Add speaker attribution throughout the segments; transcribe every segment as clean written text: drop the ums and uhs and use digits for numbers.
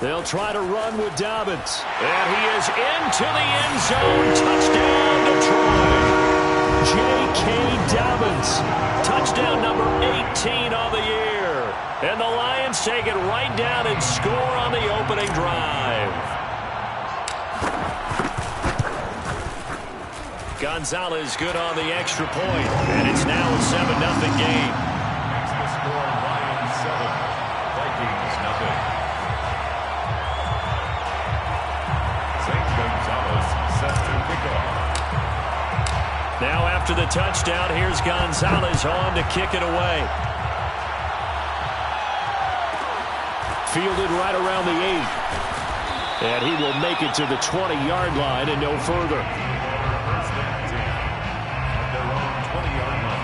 Speaker 1: They'll try to run with Dobbins. And he is into the end zone. Touchdown, Detroit. J.K. Dobbins. Touchdown number 18 on the year. And the Lions take it right down and score on the opening drive. Gonzalez good on the extra point. And it's now a 7-0 game.
Speaker 2: The score, Lions 7, Vikings nothing. Gonzalez set to kick off.
Speaker 1: Now after the touchdown, here's Gonzalez on to kick it away. Fielded right around the 8. And he will make it to the 20-yard line and no further.
Speaker 2: First and 10 at their own 20-yard line.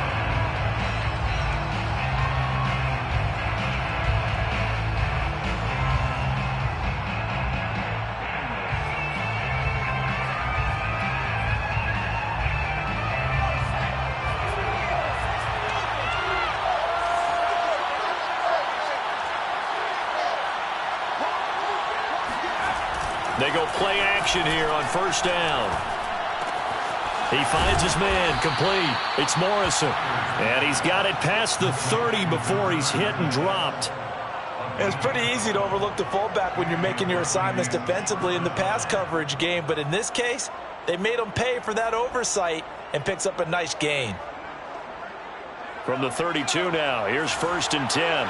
Speaker 1: They go play action here on first down. He finds his man, complete. It's Morrison. And he's got it past the 30 before he's hit and dropped.
Speaker 3: It's pretty easy to overlook the fullback when you're making your assignments defensively in the pass coverage game. But in this case, they made him pay for that oversight and picks up a nice gain.
Speaker 1: From the 32 now, here's first and 10.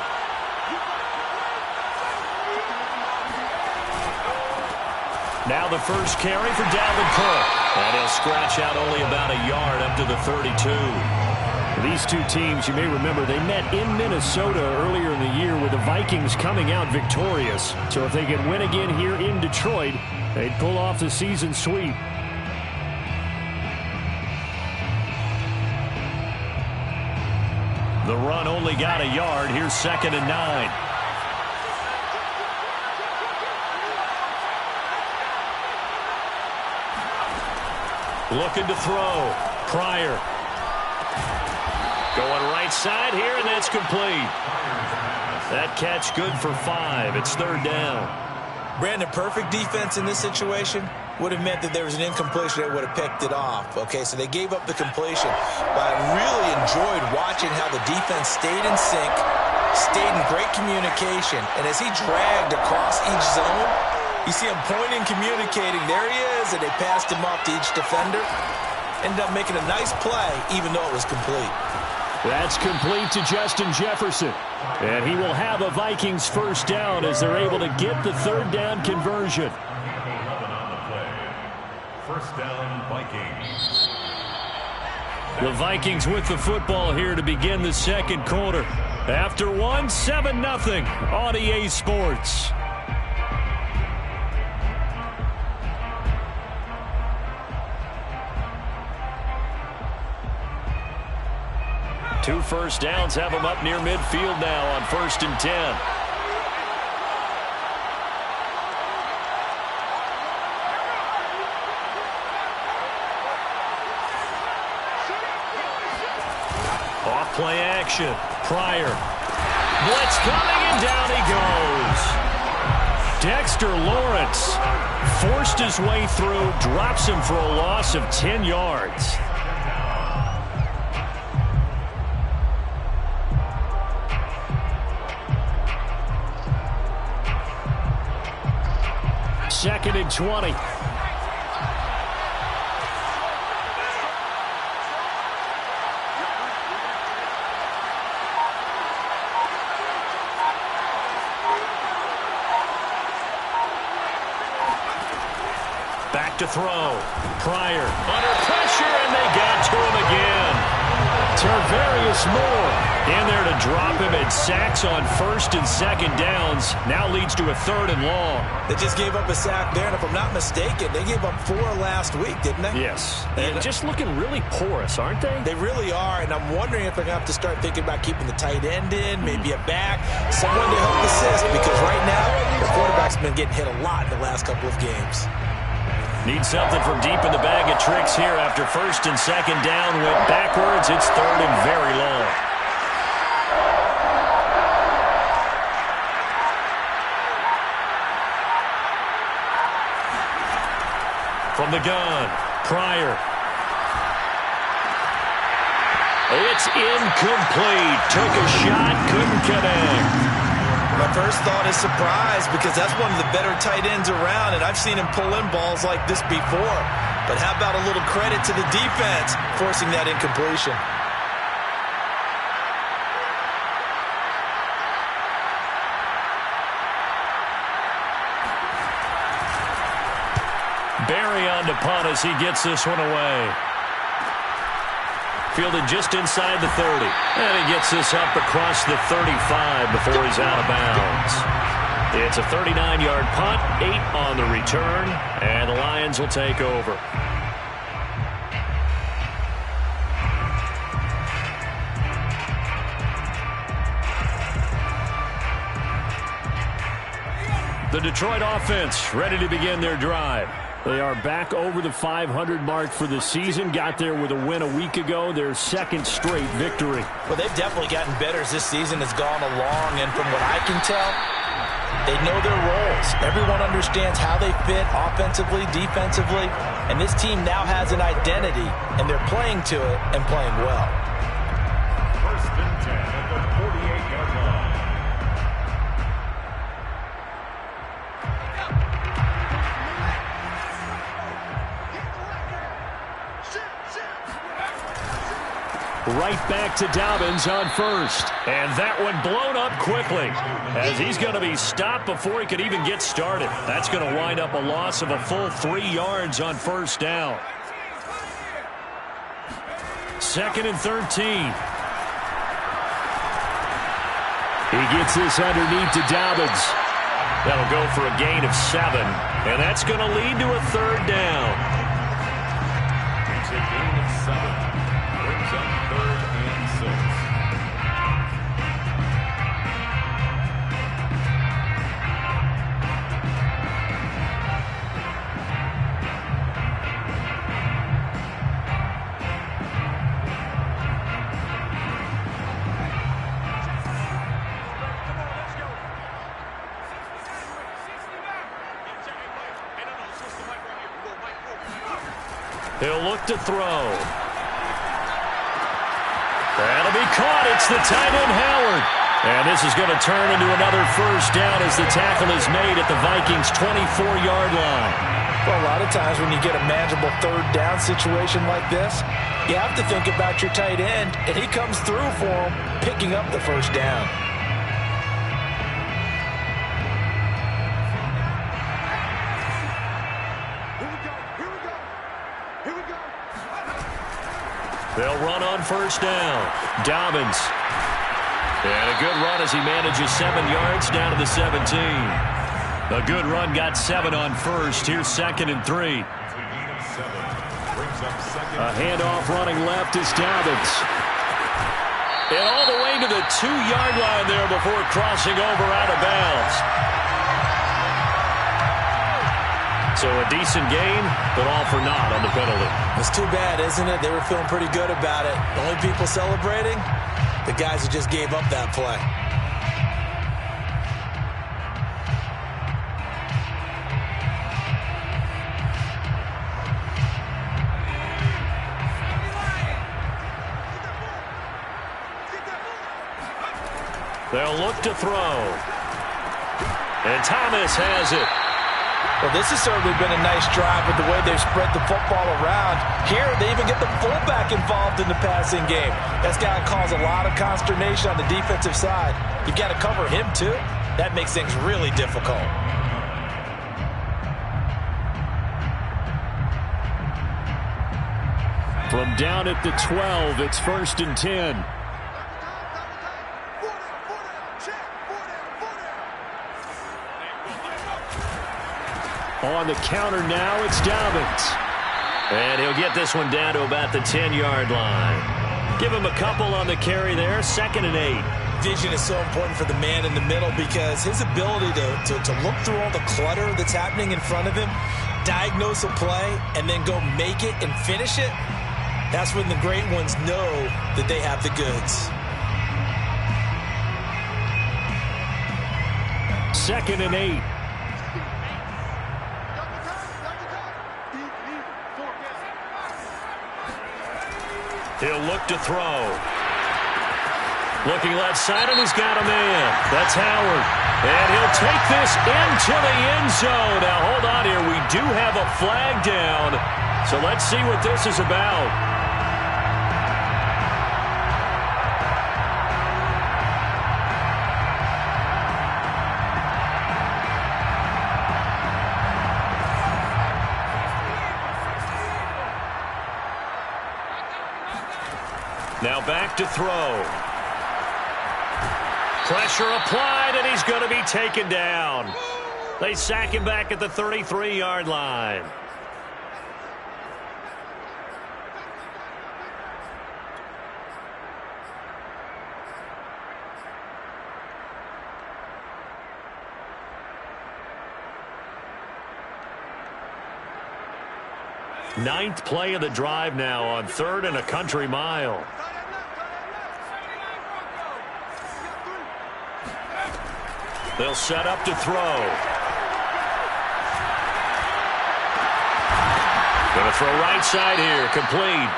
Speaker 1: Now the first carry for Dalvin Cook. And he'll scratch out only about a yard up to the 32. These two teams, you may remember, they met in Minnesota earlier in the year with the Vikings coming out victorious. So if they can win again here in Detroit, they'd pull off the season sweep. The run only got a yard. Here's second and 9. Looking to throw. Pryor. Going right side here, and that's complete. That catch good for 5. It's third down.
Speaker 3: Brandon, perfect defense in this situation would have meant that there was an incompletion that would have picked it off. Okay, so they gave up the completion. But I really enjoyed watching how the defense stayed in sync, stayed in great communication, and as he dragged across each zone, you see him pointing, communicating. There he is, and they passed him off to each defender. Ended up making a nice play, even though it was complete.
Speaker 1: That's complete to Justin Jefferson. And he will have a Vikings first down as they're able to get the third down conversion.
Speaker 2: 11 on the play. First down, Vikings.
Speaker 1: The Vikings with the football here to begin the second quarter. After one, 7-0 on EA Sports. Two first downs have them up near midfield now on first and 10. Off play action. Pryor. Blitz coming, and down he goes. Dexter Lawrence forced his way through, drops him for a loss of 10 yards. Second and 20. Back to throw. Pryor under pressure, and they got to him again. Tarvarius Moore in there to drop him, and sacks on first and second downs. Now leads to a third and long.
Speaker 3: They just gave up a sack there, and if I'm not mistaken, they gave up 4 last week, didn't they?
Speaker 1: Yes. And just looking really porous, aren't they?
Speaker 3: They really are, and I'm wondering if they're going to have to start thinking about keeping the tight end in, maybe a back, someone to help assist, because right now, the quarterback's been getting hit a lot in the last couple of games.
Speaker 1: Need something from deep in the bag of tricks here after first and second down went backwards. It's third and very long. From the gun, Pryor. It's incomplete. Took a shot, couldn't connect.
Speaker 3: My first thought is surprise because that's one of the better tight ends around, and I've seen him pull in balls like this before. But how about a little credit to the defense forcing that incompletion?
Speaker 1: Barry on to punt as he gets this one away. Fielded just inside the 30. And he gets this up across the 35 before he's out of bounds. It's a 39-yard punt, 8 on the return, and the Lions will take over. The Detroit offense ready to begin their drive. They are back over the 500 mark for the season. Got there with a win a week ago. Their second straight victory.
Speaker 3: Well, they've definitely gotten better as this season has gone along. And from what I can tell, they know their roles. Everyone understands how they fit offensively, defensively. And this team now has an identity, and they're playing to it and playing well.
Speaker 2: First and 10 at the 48-yard line.
Speaker 1: Right back to Dobbins on first. And that one blown up quickly as he's going to be stopped before he could even get started. That's going to wind up a loss of a full 3 yards on first down. Second and 13. He gets this underneath to Dobbins. That'll go for a gain of 7. And that's going to lead to a third down.
Speaker 2: It's a gain of 7. Brings up 3rd and 6.
Speaker 1: He'll look to throw. That'll be caught. It's the tight end, Howard. And this is going to turn into another first down as the tackle is made at the Vikings' 24-yard line.
Speaker 3: Well, a lot of times when you get a manageable third down situation like this, you have to think about your tight end, and he comes through for him, picking up the first down.
Speaker 1: They'll run on first down. Dobbins. And a good run as he manages 7 yards down to the 17. A good run got 7 on first. Here's 2nd and 3. A handoff running left is Dobbins. And all the way to the 2-yard line there before crossing over out of bounds. So a decent game, but all for naught on the penalty.
Speaker 3: It's too bad, isn't it? They were feeling pretty good about it. The only people celebrating, the guys who just gave up that play.
Speaker 1: They'll look to throw. And Thomas has it.
Speaker 3: Well, this has certainly been a nice drive with the way they've spread the football around. Here, they even get the fullback involved in the passing game. That's got to cause a lot of consternation on the defensive side. You've got to cover him, too. That makes things really difficult.
Speaker 1: From down at the 12, it's 1st and 10. On the counter now, it's Dobbins. And he'll get this one down to about the 10-yard line. Give him a couple on the carry there, 2nd and 8.
Speaker 3: Vision is so important for the man in the middle because his ability to look through all the clutter that's happening in front of him, diagnose a play, and then go make it and finish it, that's when the great ones know that they have the goods.
Speaker 1: 2nd and 8. He'll look to throw. Looking left side, and he's got a man. That's Howard. And he'll take this into the end zone. Now, hold on here. We do have a flag down. So let's see what this is about. Now back to throw. Pressure applied, and he's going to be taken down. They sack him back at the 33-yard line. Ninth play of the drive now on 3rd and a country mile. They'll set up to throw. Going to throw right side here, complete.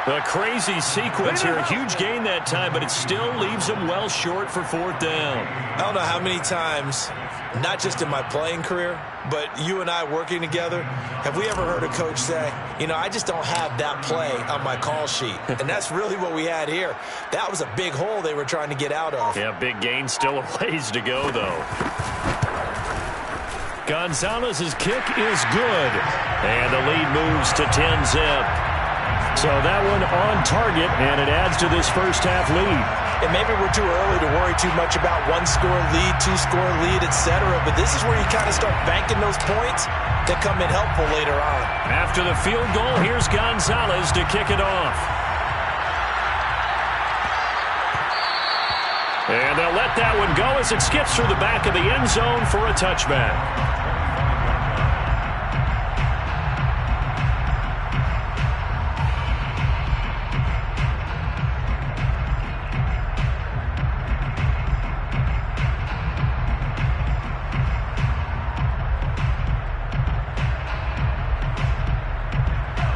Speaker 1: A crazy sequence here, a huge gain that time, but it still leaves them well short for 4th down.
Speaker 3: I don't know how many times, not just in my playing career, but you and I working together, have we ever heard a coach say, you know, I just don't have that play on my call sheet. And that's really what we had here. That was a big hole they were trying to get out of.
Speaker 1: Yeah, big gain, still a ways to go, though. Gonzalez's kick is good. And the lead moves to 10-zip. So that one on target, and it adds to this first-half lead.
Speaker 3: And maybe we're too early to worry too much about one-score lead, two-score lead, etc. But this is where you kind of start banking those points that come in helpful later on.
Speaker 1: After the field goal, here's Gonzalez to kick it off. And they'll let that one go as it skips through the back of the end zone for a touchback.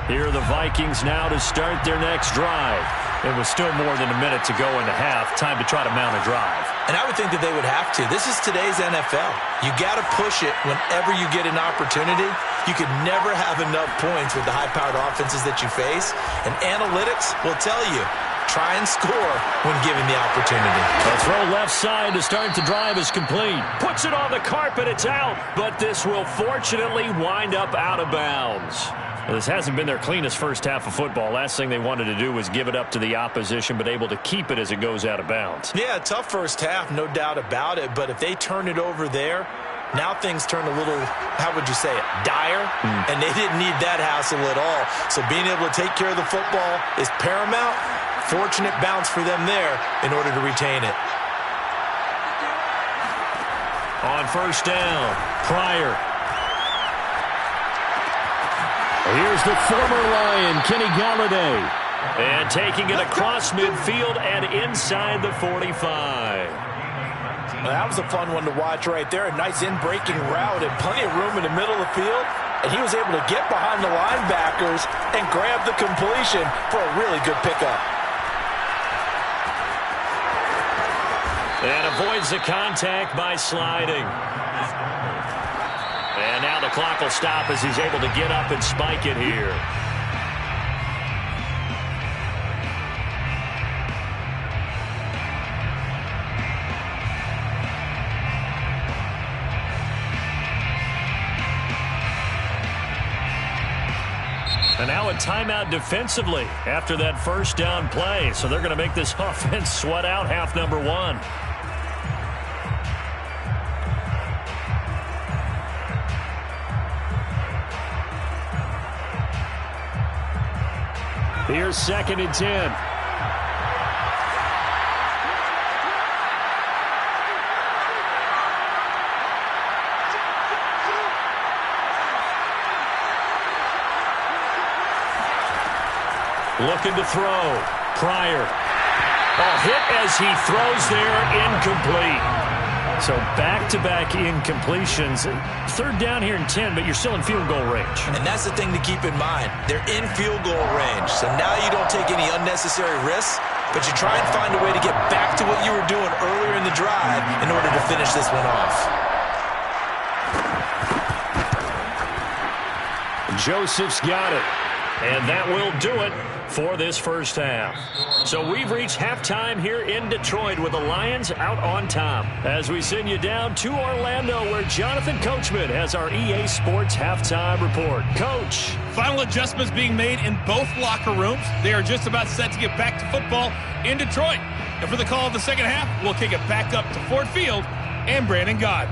Speaker 1: Here are the Vikings now to start their next drive. It was still more than a minute to go in the half. Time to try to mount a drive.
Speaker 3: And I would think that they would have to. This is today's NFL. You got to push it whenever you get an opportunity. You could never have enough points with the high-powered offenses that you face. And analytics will tell you, try and score when given the opportunity.
Speaker 1: A throw left side to start the drive is complete. Puts it on the carpet, it's out. But this will fortunately wind up out of bounds. Well, this hasn't been their cleanest first half of football. Last thing they wanted to do was give it up to the opposition, but able to keep it as it goes out of bounds.
Speaker 3: Yeah, tough first half, no doubt about it. But if they turn it over there, now things turn a little, how would you say it, dire? And they didn't need that hassle at all. So being able to take care of the football is paramount. Fortunate bounce for them there in order to retain it.
Speaker 1: On first down, Pryor. Here's the former Lion, Kenny Galladay. And taking it across midfield and inside the 45.
Speaker 3: Well, that was a fun one to watch right there. A nice in-breaking route and plenty of room in the middle of the field. And he was able to get behind the linebackers and grab the completion for a really good pickup.
Speaker 1: And avoids the contact by sliding. And now the clock will stop as he's able to get up and spike it here. And now a timeout defensively after that first down play. So they're going to make this offense sweat out half number one. Here's 2nd and 10. Looking to throw. Pryor. A hit as he throws there, incomplete. So back-to-back incompletions. Third down here and 10, but you're still in field goal range.
Speaker 3: And that's the thing to keep in mind. They're in field goal range. So now you don't take any unnecessary risks, but you try and find a way to get back to what you were doing earlier in the drive in order to finish this one off.
Speaker 1: Joseph's got it. And that will do it for this first half. So we've reached halftime here in Detroit with the Lions out on top. As we send you down to Orlando, where Jonathan Coachman has our EA Sports halftime report. Coach.
Speaker 4: Final adjustments being made in both locker rooms. They are just about set to get back to football in Detroit. And for the call of the second half, we'll kick it back up to Ford Field and Brandon Gott.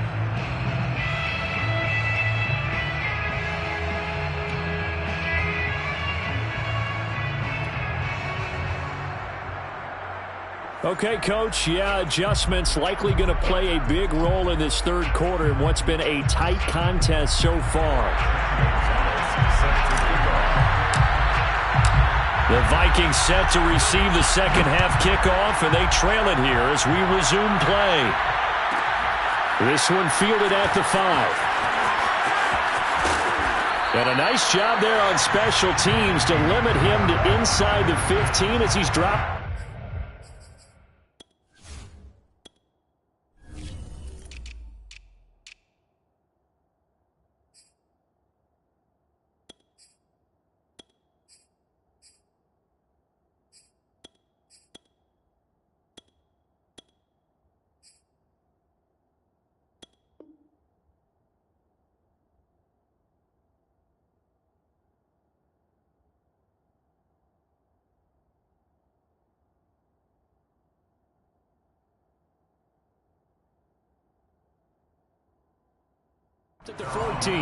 Speaker 1: Okay, Coach, adjustments likely going to play a big role in this third quarter in what's been a tight contest so far. The Vikings set to receive the second half kickoff, and they trail it here as we resume play. This one fielded at the 5. And a nice job there on special teams to limit him to inside the 15 as he's dropped. At the 14.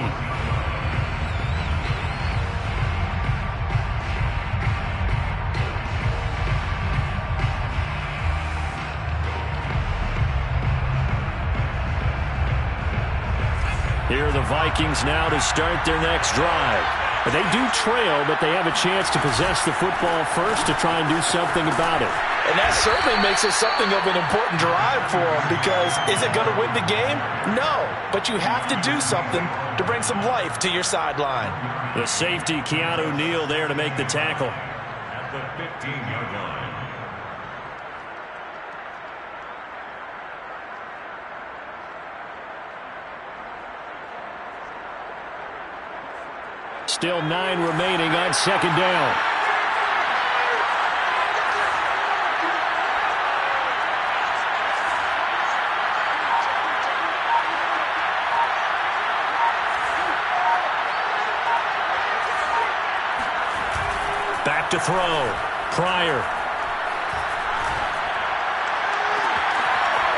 Speaker 1: Here are the Vikings now to start their next drive. They do trail, but they have a chance to possess the football first to try and do something about it.
Speaker 3: And that certainly makes it something of an important drive for them, because is it going to win the game? No, but you have to do something to bring some life to your sideline.
Speaker 1: The safety, Keanu Neal, there to make the tackle.
Speaker 2: At the 15-yard line.
Speaker 1: Still 9 remaining on second down. Back to throw. Pryor.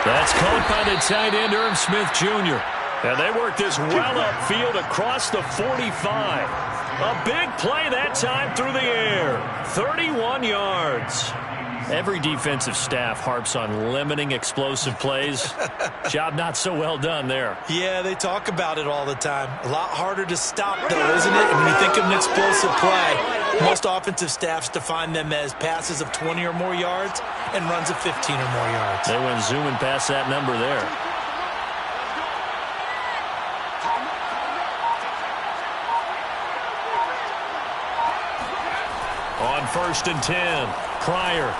Speaker 1: That's caught by the tight end, Irv Smith Jr. And they work this well upfield across the 45. A big play that time through the air. 31 yards. Every defensive staff harps on limiting explosive plays. Job not so well done there.
Speaker 3: Yeah, they talk about it all the time. A lot harder to stop, though, isn't it? When you think of an explosive play, most offensive staffs define them as passes of 20 or more yards and runs of 15 or more yards.
Speaker 1: They went zooming past that number there. On 1st and 10, Pryor.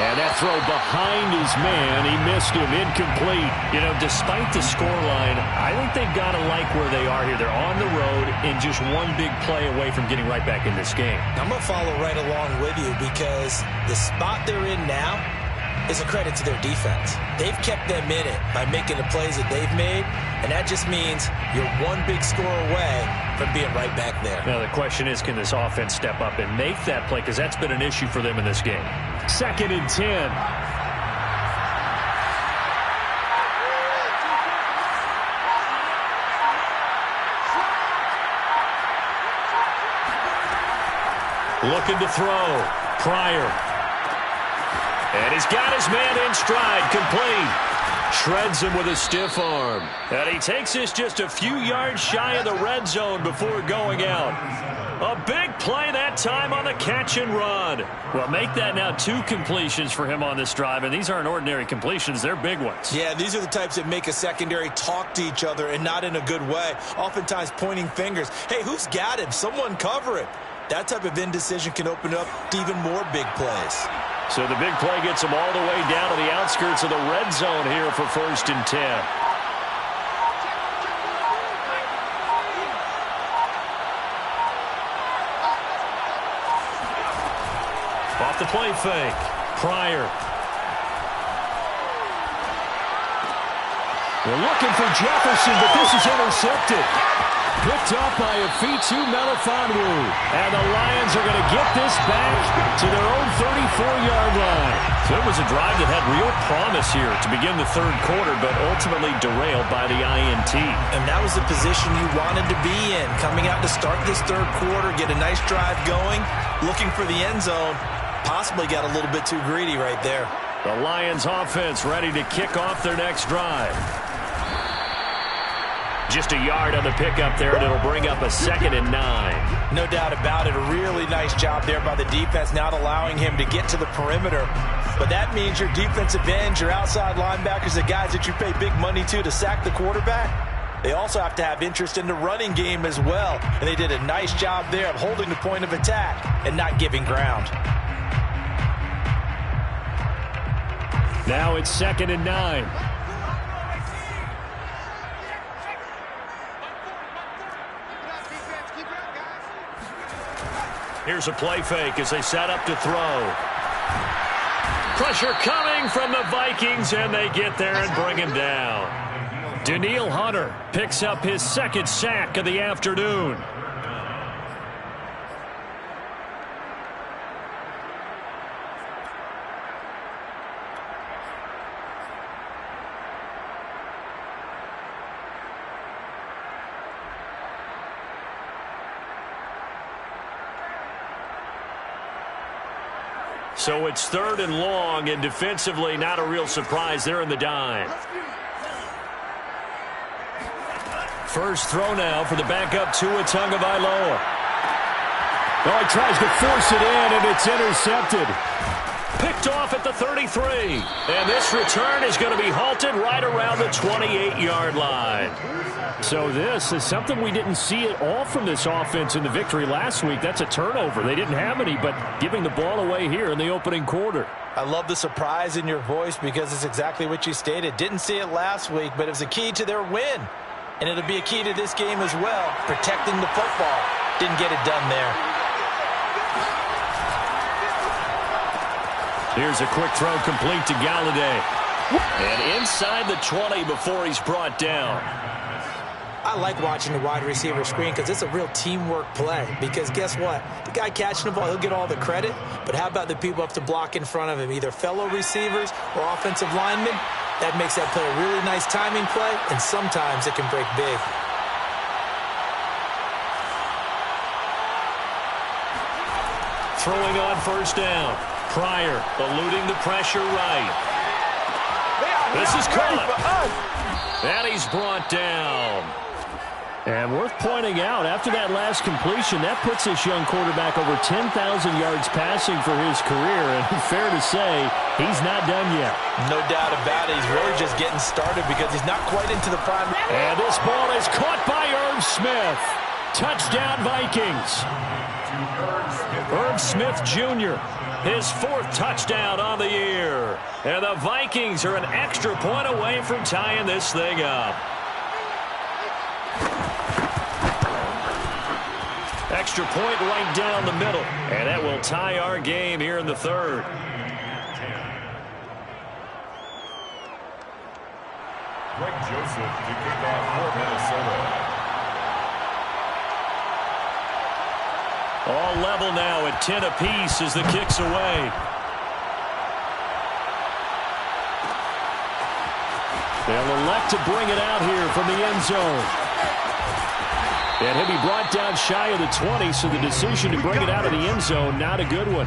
Speaker 1: And that throw behind his man. He missed him. Incomplete. You know, despite the scoreline, I think they've got to like where they are here. They're on the road and just one big play away from getting right back in this game.
Speaker 3: I'm going to follow right along with you, because the spot they're in now is a credit to their defense. They've kept them in it by making the plays that they've made, and that just means you're one big score away from being right back there.
Speaker 1: Now, the question is, can this offense step up and make that play? Because that's been an issue for them in this game. 2nd and 10. Looking to throw. Pryor. And he's got his man in stride. Complete. Shreds him with a stiff arm. And he takes this just a few yards shy of the red zone before going out. A big play that time on the catch and run. Well, make that now 2 completions for him on this drive, and these aren't ordinary completions. They're big ones.
Speaker 3: Yeah, these are the types that make a secondary talk to each other and not in a good way. Oftentimes pointing fingers. Hey, who's got him? Someone cover it. That type of indecision can open up to even more big plays.
Speaker 1: So the big play gets him all the way down to the outskirts of the red zone here for 1st and 10. Off the play fake. Pryor. They're looking for Jefferson, but this is intercepted. Picked up by Afitu Melifonwu. And the Lions are going to get this back to their own 34-yard line. So it was a drive that had real promise here to begin the 3rd quarter, but ultimately derailed by the INT.
Speaker 3: And that was the position you wanted to be in. Coming out to start this 3rd quarter, get a nice drive going, looking for the end zone. Possibly got a little bit too greedy right there.
Speaker 1: The Lions offense ready to kick off their next drive. Just a yard on the pickup there, and it'll bring up a 2nd and 9.
Speaker 3: No doubt about it. A really nice job there by the defense, not allowing him to get to the perimeter. But that means your defensive ends, your outside linebackers, the guys that you pay big money to sack the quarterback, they also have to have interest in the running game as well. And they did a nice job there of holding the point of attack and not giving ground.
Speaker 1: Now it's 2nd and 9. Here's a play fake as they set up to throw. Pressure coming from the Vikings, and they get there and bring him down. Daniil Hunter picks up his 2nd sack of the afternoon. So it's 3rd and long, and defensively not a real surprise. They're in the dime. First throw now for the backup Tua Tagovailoa. Oh, he tries to force it in, and it's intercepted. Picked off at the 33. And this return is going to be halted right around the 28-yard line. So this is something we didn't see at all from this offense in the victory last week. That's a turnover. They didn't have any, but giving the ball away here in the opening quarter.
Speaker 3: I love the surprise in your voice because it's exactly what you stated. Didn't see it last week, but it was a key to their win. And it'll be a key to this game as well, protecting the football. Didn't get it done there.
Speaker 1: Here's a quick throw complete to Galladay. And inside the 20 before he's brought down.
Speaker 3: I like watching the wide receiver screen because it's a real teamwork play. Because guess what? The guy catching the ball, he'll get all the credit. But how about the people up to block in front of him? Either fellow receivers or offensive linemen. That makes that play a really nice timing play. And sometimes it can break big.
Speaker 1: Throwing on 1st down. Pryor eluding the pressure right. This is caught. And he's brought down. And worth pointing out, after that last completion, that puts this young quarterback over 10,000 yards passing for his career. And fair to say, he's not done yet.
Speaker 3: No doubt about it. He's really just getting started because he's not quite into the prime.
Speaker 1: And this ball is caught by Irv Smith. Touchdown, Vikings. Irv Smith Jr., his 4th touchdown on the year. And the Vikings are an extra point away from tying this thing up. Extra point right down the middle. And that will tie our game here in the 3rd.
Speaker 2: Greg Joseph to kick off for Minnesota.
Speaker 1: All level now at 10 apiece as the kick's away. They'll elect to bring it out here from the end zone. And he'll be brought down shy of the 20, so the decision to bring it out of the end zone, not a good one.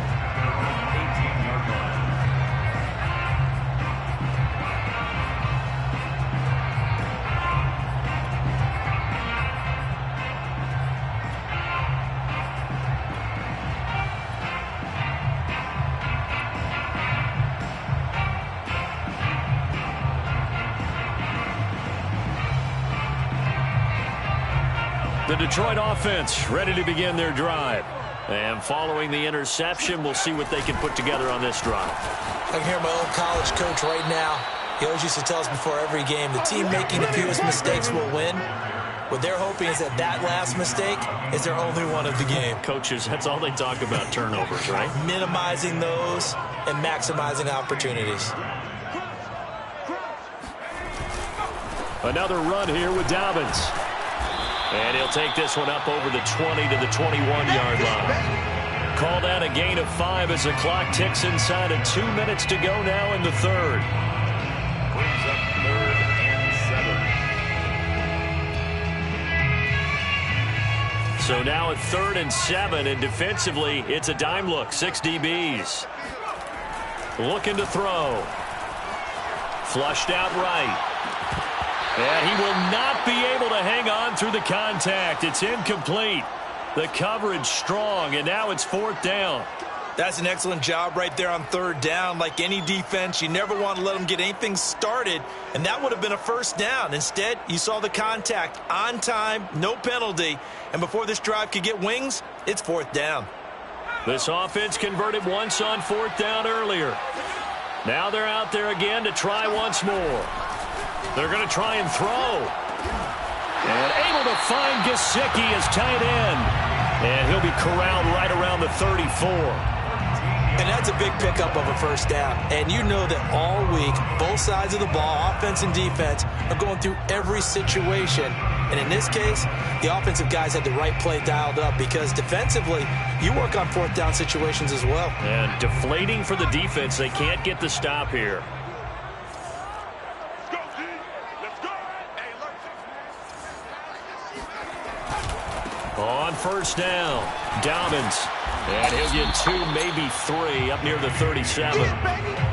Speaker 1: The Detroit offense ready to begin their drive. And following the interception, we'll see what they can put together on this drive.
Speaker 3: I can hear my old college coach right now. He always used to tell us before every game, the team making the fewest mistakes will win. What they're hoping is that last mistake is their only one of the game.
Speaker 1: Coaches, that's all they talk about, turnovers, right?
Speaker 3: Minimizing those and maximizing opportunities.
Speaker 1: Another run here with Dobbins. And he'll take this one up over the 20 to the 21-yard line. Called out a gain of 5 as the clock ticks inside of 2 minutes to go now in the third.
Speaker 2: Brings up 3rd and 7.
Speaker 1: So now at 3rd and 7, and defensively, it's a dime look. 6 DBs. Looking to throw. Flushed out right. And he will not be able to hang on through the contact. It's incomplete. The coverage strong, and now it's 4th down.
Speaker 3: That's an excellent job right there on 3rd down. Like any defense, you never want to let them get anything started, and that would have been a 1st down. Instead, you saw the contact on time, no penalty, and before this drive could get wings, it's 4th down.
Speaker 1: This offense converted once on 4th down earlier. Now they're out there again to try once more. They're going to try and throw. And able to find Gesicki as tight end. And he'll be corralled right around the 34.
Speaker 3: And that's a big pickup of a 1st down. And you know that all week, both sides of the ball, offense and defense, are going through every situation. And in this case, the offensive guys had the right play dialed up because defensively, you work on 4th down situations as well.
Speaker 1: And deflating for the defense. They can't get the stop here. On 1st down, Dobbins. And he'll get 2, maybe 3, up near the 37.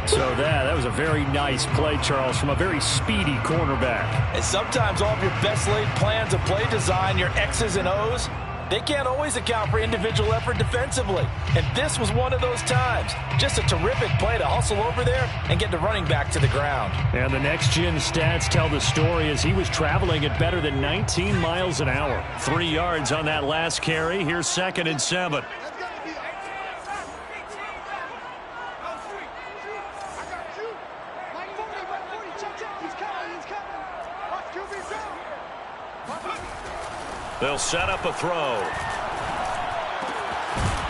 Speaker 1: So that was a very nice play, Charles, from a very speedy cornerback.
Speaker 3: And sometimes all of your best laid plans of play design, your X's and O's, they can't always account for individual effort defensively. And this was one of those times. Just a terrific play to hustle over there and get the running back to the ground.
Speaker 1: And the next-gen stats tell the story as he was traveling at better than 19 miles an hour. 3 yards on that last carry. Here's 2nd and 7. They'll set up a throw.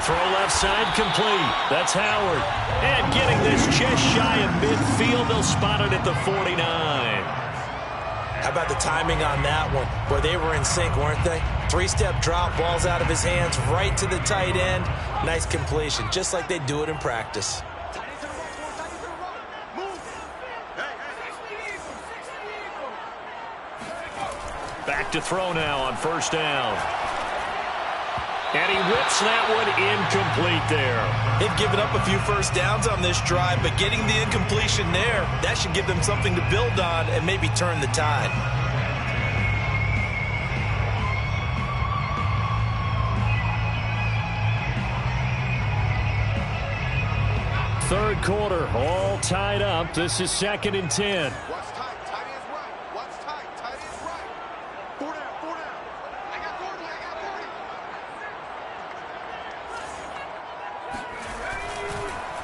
Speaker 1: Throw left side complete. That's Howard. And getting this just shy of midfield. They'll spot it at the 49.
Speaker 3: How about the timing on that one? Where they were in sync, weren't they? 3-step drop, balls out of his hands, right to the tight end. Nice completion, just like they do it in practice.
Speaker 1: Back to throw now on 1st down. And he whips that one incomplete there.
Speaker 3: They've given up a few 1st downs on this drive, but getting the incompletion there, that should give them something to build on and maybe turn the tide.
Speaker 1: Third quarter, all tied up. This is 2nd and 10.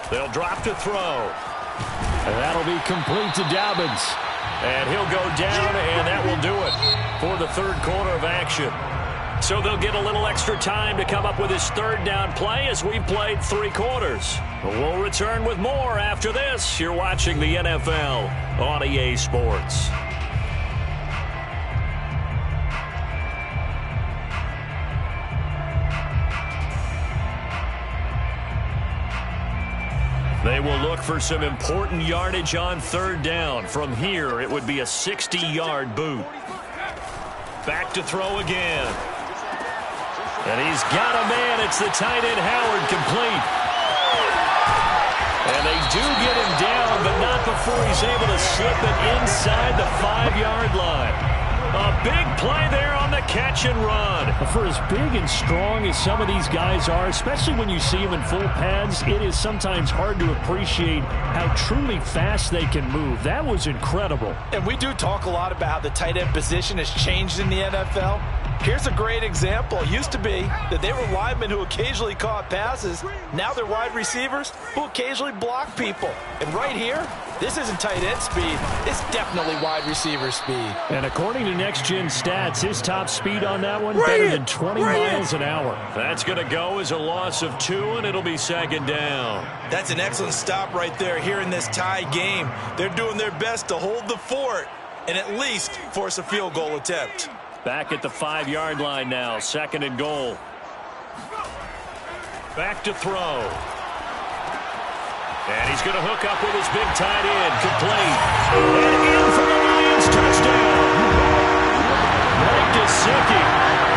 Speaker 1: They'll drop to throw. And that'll be complete to Dobbins. And he'll go down, and that will do it for the 3rd quarter of action. So they'll get a little extra time to come up with his 3rd down play as we've played 3 quarters. We'll return with more after this. You're watching the NFL on EA Sports. They will look for some important yardage on 3rd down. From here, it would be a 60-yard boot. Back to throw again. And he's got a man. It's the tight end, Howard, complete. And they do get him down, but not before he's able to slip it inside the 5-yard line. A big play there on the catch and run. For as big and strong as some of these guys are, especially when you see them in full pads, it is sometimes hard to appreciate how truly fast they can move. That was incredible.
Speaker 3: And we do talk a lot about how the tight end position has changed in the NFL. Here's a great example. It used to be that they were linemen who occasionally caught passes. Now they're wide receivers who occasionally block people. And right here, this isn't tight end speed. It's definitely wide receiver speed.
Speaker 1: And according to Next Gen Stats, his top speed on that one, better than 20 miles an hour. That's going to go as a loss of 2, and it'll be second down.
Speaker 3: That's an excellent stop right there here in this tie game. They're doing their best to hold the fort and at least force a field goal attempt.
Speaker 1: Back at the 5-yard line now, 2nd and goal. Back to throw. And he's going to hook up with his big tight end, complete. And in for the Lions, touchdown. Mike Gesicki,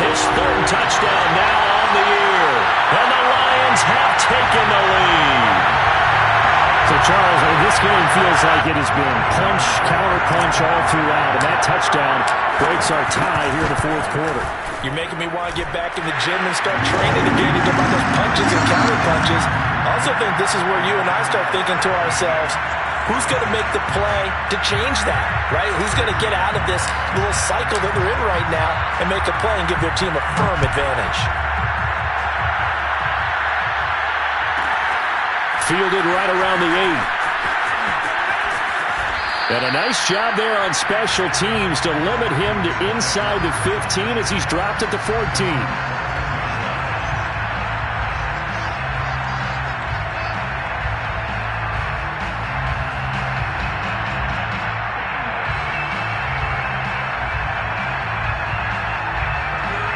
Speaker 1: his 3rd touchdown now on the year. And the Lions have taken the lead. So, Charles, this game feels like it has been punch, counter-punch all throughout, and that touchdown breaks our tie here in the 4th quarter.
Speaker 3: You're making me want to get back in the gym and start training again to get by those punches and counter-punches. I also think this is where you and I start thinking to ourselves, who's going to make the play to change that, right? Who's going to get out of this little cycle that they're in right now and make a play and give their team a firm advantage?
Speaker 1: Fielded right around the 8. And a nice job there on special teams to limit him to inside the 15 as he's dropped at the 14.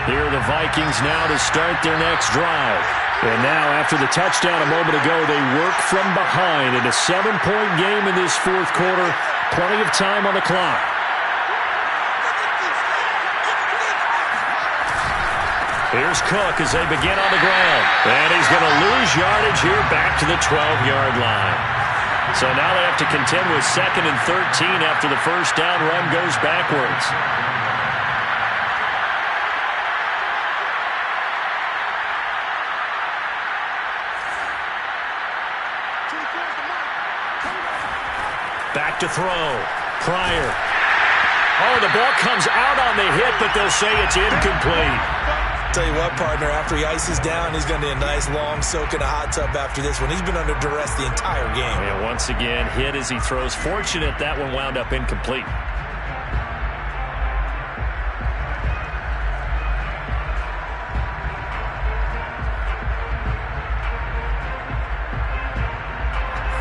Speaker 1: Here are the Vikings now to start their next drive. And now, after the touchdown a moment ago, they work from behind in a 7-point game in this 4th quarter. Plenty of time on the clock. Here's Cook as they begin on the ground. And he's going to lose yardage here back to the 12-yard line. So now they have to contend with 2nd and 13 after the first down run goes backwards. Back to throw. Pryor. Oh, the ball comes out on the hit, but they'll say it's incomplete.
Speaker 3: Tell you what, partner, after he ices down, he's going to need a nice long soak in a hot tub after this one. He's been under duress the entire game.
Speaker 1: And once again, hit as he throws. Fortunate that one wound up incomplete.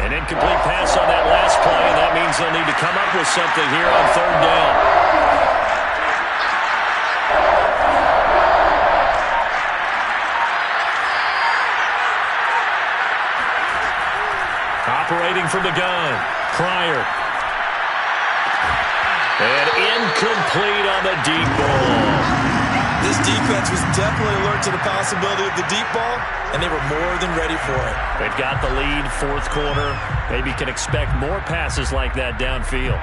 Speaker 1: An incomplete pass on that last play, and that means they'll need to come up with something here on 3rd down. Operating from the gun, Pryor. And incomplete on the deep ball.
Speaker 3: This defense was definitely alert to the possibility of the deep ball, and they were more than ready for it.
Speaker 1: They've got the lead, 4th quarter. Maybe can expect more passes like that downfield.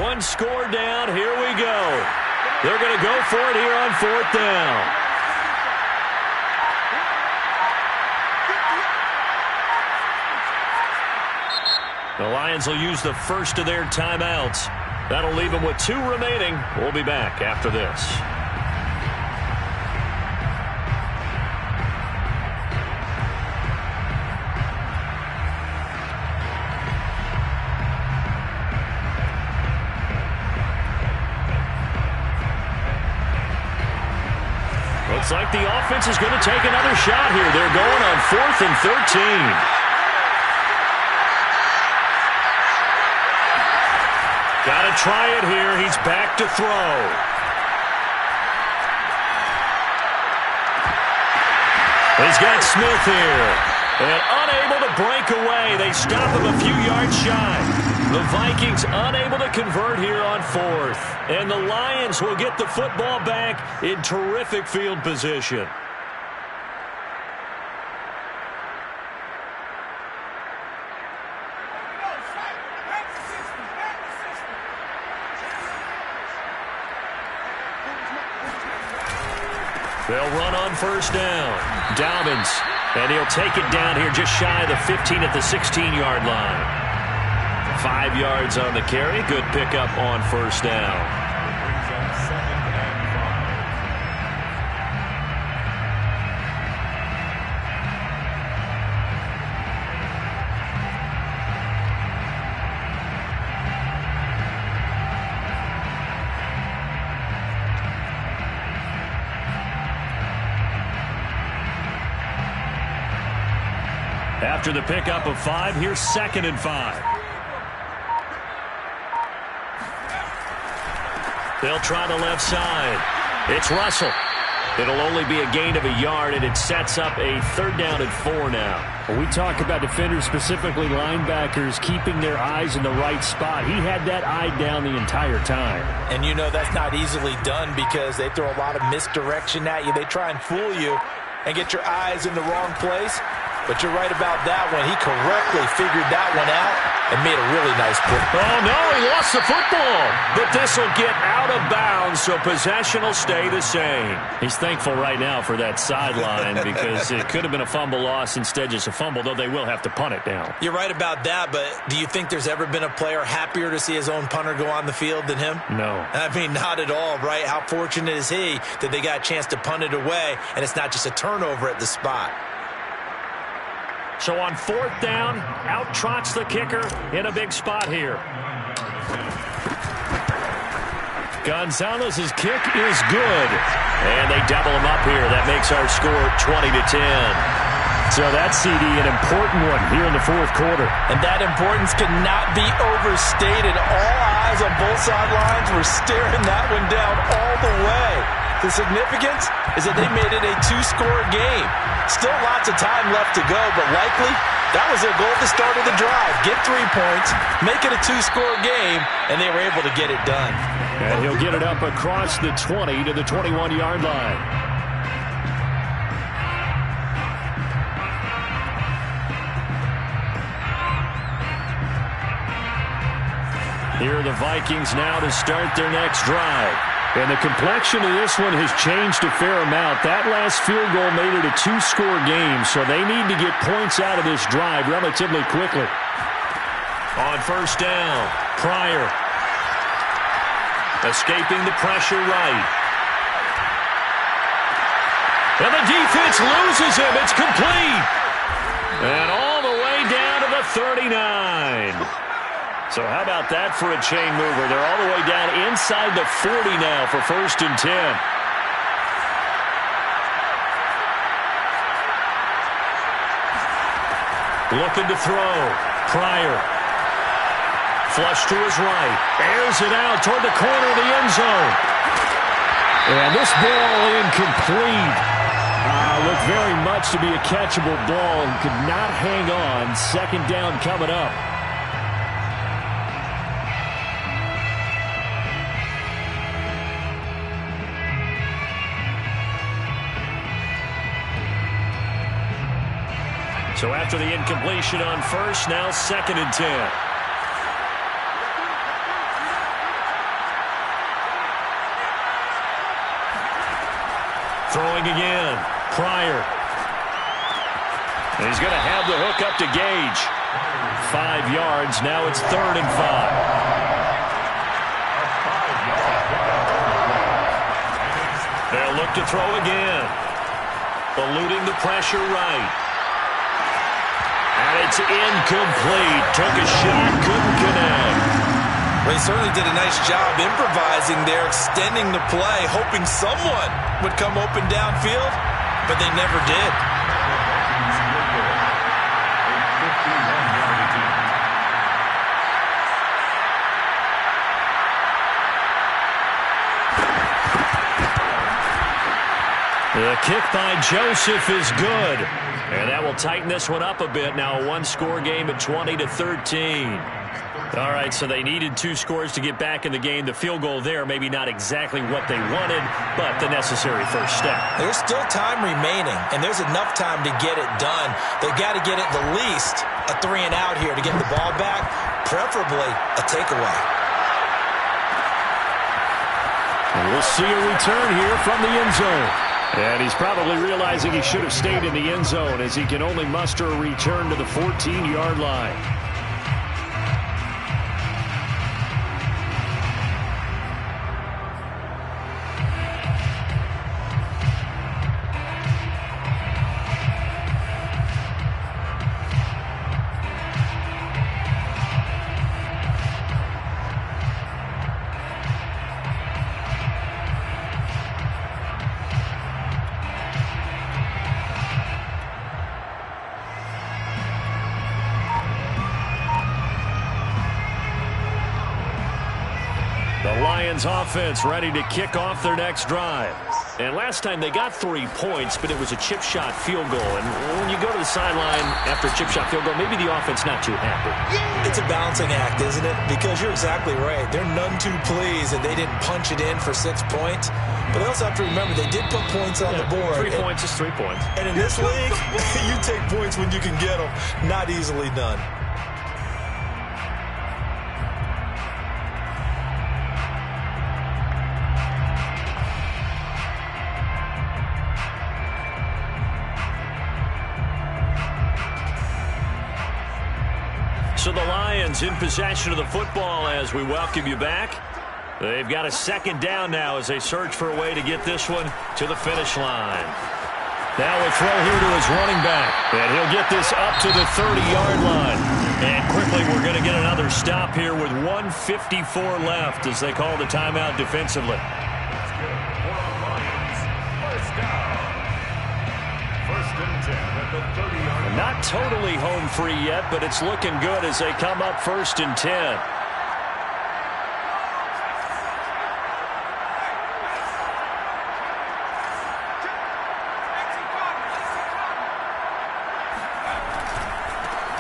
Speaker 1: One score down. Here we go. They're going to go for it here on 4th down. The Lions will use the first of their timeouts. That'll leave them with 2 remaining. We'll be back after this. Looks like the offense is going to take another shot here. They're going on 4th and 13. Got to try it here. He's back to throw. He's got Smith here. And unable to break away. They stop him a few yards shy. The Vikings unable to convert here on 4th. And the Lions will get the football back in terrific field position. They'll run on first down. Dobbins, and he'll take it down here just shy of the 15 at the 16-yard line. 5 yards on the carry. Good pickup on first down. After the pickup of 5, here's 2nd and 5. They'll try the left side. It's Russell. It'll only be a gain of a yard, and it sets up a 3rd down and 4 now.
Speaker 5: When we talk about defenders, specifically linebackers, keeping their eyes in the right spot, he had that eye down the entire time.
Speaker 3: And you know that's not easily done because they throw a lot of misdirection at you. They try and fool you and get your eyes in the wrong place. But you're right about that one. He correctly figured that one out and made a really nice play.
Speaker 1: Oh, no, he lost the football. But this will get out of bounds, so possession will stay the same.
Speaker 5: He's thankful right now for that sideline because it could have been a fumble loss, instead just a fumble, though they will have to punt it down.
Speaker 3: You're right about that, but do you think there's ever been a player happier to see his own punter go on the field than him?
Speaker 5: No.
Speaker 3: I mean, not at all, right? How fortunate is he that they got a chance to punt it away, and it's not just a turnover at the spot.
Speaker 1: So on 4th down, out trots the kicker in a big spot here.
Speaker 5: Gonzalez's kick is good.
Speaker 1: And they double him up here. That makes our score 20-10.
Speaker 5: So that CD, an important one here in the 4th quarter.
Speaker 3: And that importance cannot be overstated. All eyes on both sidelines were staring that one down all the way. The significance is that they made it a 2-score game. Still lots of time left to go, but likely that was their goal at the start of the drive. Get 3 points, make it a 2-score game, and they were able to get it done.
Speaker 5: And he'll get it up across the 20 to the 21-yard line. Here are the Vikings now to start their next drive. And the complexion of this one has changed a fair amount. That last field goal made it a 2-score game, so they need to get points out of this drive relatively quickly.
Speaker 1: On first down, Pryor. Escaping the pressure right. And the defense loses him. It's complete. And all the way down to the 39. So how about that for a chain mover? They're all the way down inside the 40 now for 1st and 10. Looking to throw. Pryor. Flush to his right. Airs it out toward the corner of the end zone.
Speaker 5: And this ball incomplete. Looked very much to be a catchable ball and could not hang on. 2nd down coming up.
Speaker 1: So after the incompletion on first, now 2nd and 10. Throwing again. Pryor. And he's going to have the hook up to Gage. 5 yards. Now it's 3rd and 5. They'll look to throw again. Eluding the pressure right. And it's incomplete. Took a shot, couldn't connect.
Speaker 3: Well, he certainly did a nice job improvising there, extending the play, hoping someone would come open downfield, but they never did.
Speaker 1: The kick by Joseph is good. And that will tighten this one up a bit. Now a 1-score game at 20-13. All right, so they needed 2 scores to get back in the game. The field goal there, maybe not exactly what they wanted, but the necessary first step.
Speaker 3: There's still time remaining, and there's enough time to get it done. They've got to get at the least a 3 and out here to get the ball back, preferably a takeaway.
Speaker 5: And we'll see a return here from the end zone. And he's probably realizing he should have stayed in the end zone as he can only muster a return to the 14-yard line. The Lions offense ready to kick off their next drive. And last time they got 3 points, but it was a chip shot field goal. And when you go to the sideline after a chip shot field goal, maybe the offense not too happy.
Speaker 3: It's a balancing act, isn't it? Because you're exactly right. They're none too pleased that they didn't punch it in for 6 points. But they also have to remember they did put points on the board.
Speaker 5: 3 points is 3 points.
Speaker 3: And in this league, you take points when you can get them. Not easily done.
Speaker 5: So the Lions in possession of the football as we welcome you back. They've got a second down now as they search for a way to get this one to the finish line. Now a throw here to his running back. And he'll get this up to the 30-yard line. And quickly we're going to get another stop here with 1:54 left as they call the timeout defensively. Not totally home free yet, but it's looking good as they come up 1st and 10.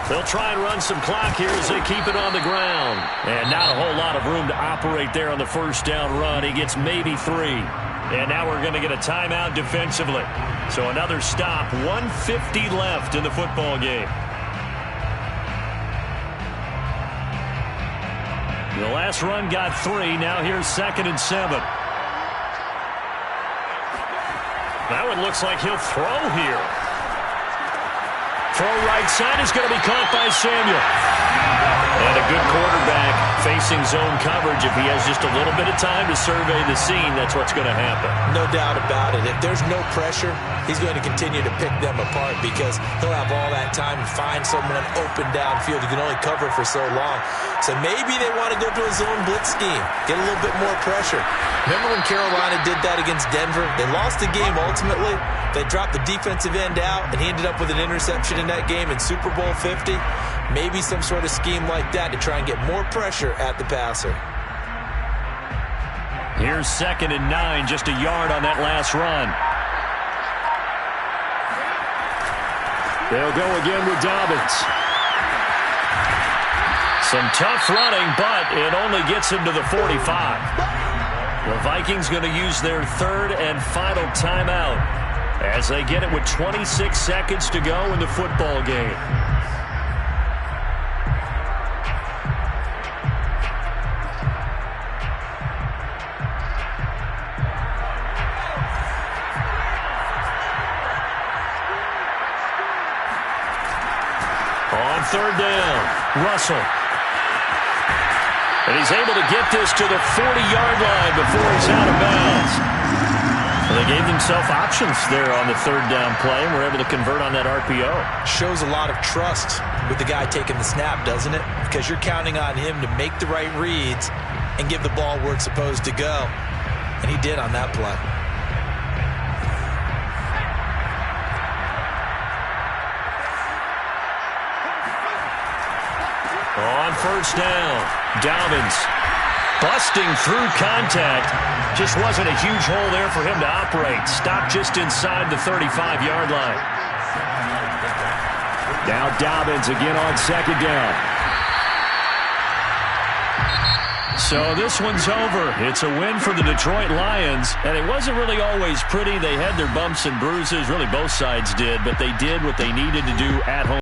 Speaker 5: They'll try and run some clock here as they keep it on the ground. And not a whole lot of room to operate there on the first down run. He gets maybe 3. And now we're going to get a timeout defensively. So another stop, 1:50 left in the football game. The last run got 3. Now here's 2nd and 7. That one looks like he'll throw here. Throw right side is going to be caught by Samuel. And a good quarterback facing zone coverage. If he has just a little bit of time to survey the scene, that's what's going to happen.
Speaker 3: No doubt about it. If there's no pressure, he's going to continue to pick them apart because he'll have all that time to find someone open downfield. You can only cover for so long. So maybe they want to go to a zone blitz scheme, get a little bit more pressure. Remember when Carolina did that against Denver? They lost the game ultimately. They dropped the defensive end out, and he ended up with an interception in that game in Super Bowl 50. Maybe some sort of scheme like that to try and get more pressure at the passer.
Speaker 5: Here's 2nd and 9, just a yard on that last run. They'll go again with Dobbins. Some tough running, but it only gets him to the 45. The Vikings going to use their 3rd and final timeout as they get it with 26 seconds to go in the football game. On 3rd down, Russell. And he's able to get this to the 40-yard line before he's out of bounds. Well, they gave themselves options there on the 3rd down play and were able to convert on that RPO.
Speaker 3: Shows a lot of trust with the guy taking the snap, doesn't it? Because you're counting on him to make the right reads and give the ball where it's supposed to go. And he did on that play.
Speaker 5: On 1st down, Dobbins busting through contact. Just wasn't a huge hole there for him to operate. Stopped just inside the 35-yard line. Now Dobbins again on 2nd down. So this one's over. It's a win for the Detroit Lions, and it wasn't really always pretty. They had their bumps and bruises, really both sides did, but they did what they needed to do at home.